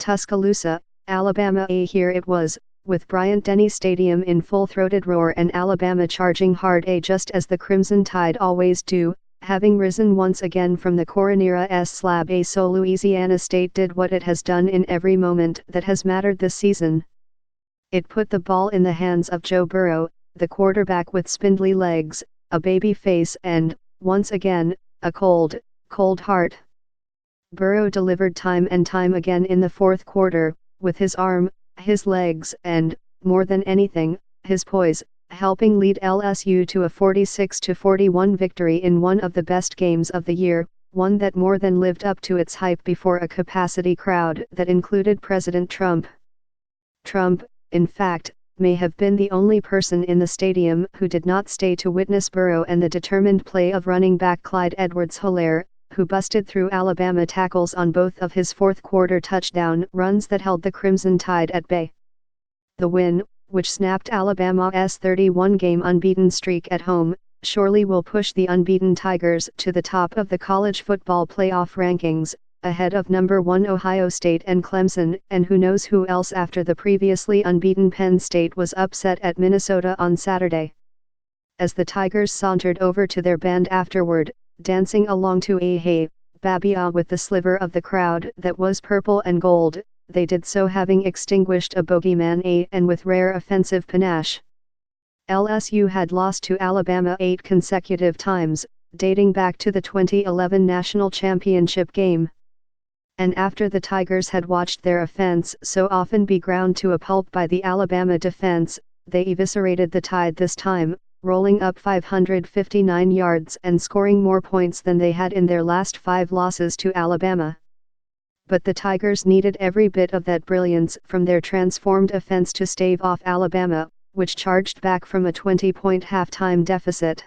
Tuscaloosa, Alabama. Here it was, with Bryant-Denny Stadium in full-throated roar and Alabama charging hard just as the Crimson Tide always do, having risen once again from the Coronera's slab so Louisiana State did what it has done in every moment that has mattered this season. It put the ball in the hands of Joe Burrow, the quarterback with spindly legs, a baby face and, once again, a cold heart. Burrow delivered time and time again in the fourth quarter, with his arm, his legs and, more than anything, his poise, helping lead L.S.U to a 46-41 victory in one of the best games of the year, one that more than lived up to its hype before a capacity crowd that included President Trump. Trump, in fact, may have been the only person in the stadium who did not stay to witness Burrow and the determined play of running back Clyde Edwards-Helaire, who busted through Alabama tackles on both of his fourth-quarter touchdown runs that held the Crimson Tide at bay. The win, which snapped Alabama's 31-game unbeaten streak at home, surely will push the unbeaten Tigers to the top of the college football playoff rankings, ahead of number 1 Ohio State and Clemson, and who knows who else after the previously unbeaten Penn State was upset at Minnesota on Saturday. As the Tigers sauntered over to their band afterward, dancing along to a "Hey, Babia" with the sliver of the crowd that was purple and gold, they did so having extinguished a bogeyman and with rare offensive panache. L.S.U had lost to Alabama 8 consecutive times, dating back to the 2011 national championship game. And after the Tigers had watched their offense so often be ground to a pulp by the Alabama defense, they eviscerated the Tide this time, rolling up 559 yards and scoring more points than they had in their last 5 losses to Alabama. But the Tigers needed every bit of that brilliance from their transformed offense to stave off Alabama, which charged back from a 20-point halftime deficit.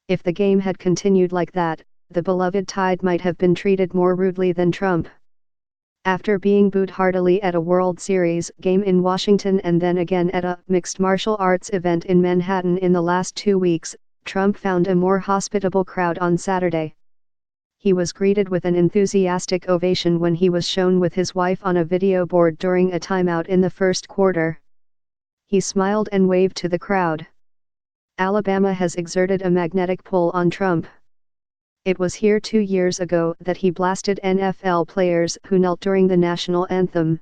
If the game had continued like that, the beloved Tide might have been treated more rudely than Trump. After being booed heartily at a World Series game in Washington and then again at a mixed martial arts event in Manhattan in the last 2 weeks, Trump found a more hospitable crowd on Saturday. He was greeted with an enthusiastic ovation when he was shown with his wife on a video board during a timeout in the first quarter. He smiled and waved to the crowd. Alabama has exerted a magnetic pull on Trump. It was here 2 years ago that he blasted NFL players who knelt during the national anthem.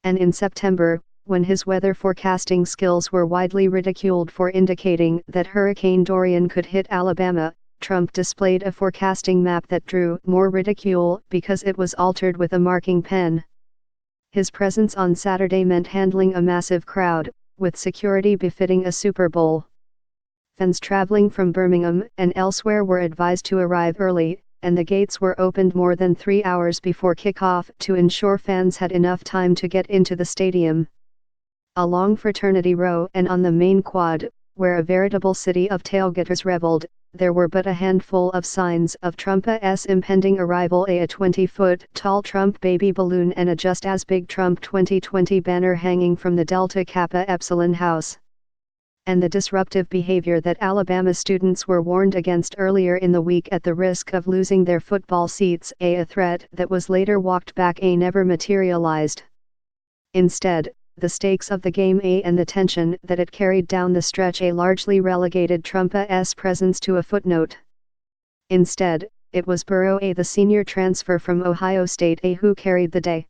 And in September, when his weather forecasting skills were widely ridiculed for indicating that Hurricane Dorian could hit Alabama, Trump displayed a forecasting map that drew more ridicule because it was altered with a marking pen. His presence on Saturday meant handling a massive crowd, with security befitting a Super Bowl. Fans traveling from Birmingham and elsewhere were advised to arrive early, and the gates were opened more than 3 hours before kickoff to ensure fans had enough time to get into the stadium. Along Fraternity Row and on the main quad, where a veritable city of tailgaters reveled, there were but a handful of signs of Trump's impending arrival: a 20-foot-tall Trump baby balloon and a just-as-big Trump 2020 banner hanging from the Delta Kappa Epsilon house. And the disruptive behavior that Alabama students were warned against earlier in the week at the risk of losing their football seats, a threat that was later walked back, never materialized. Instead, the stakes of the game and the tension that it carried down the stretch largely relegated Trump's presence to a footnote. Instead, it was Burrow, the senior transfer from Ohio State, who carried the day.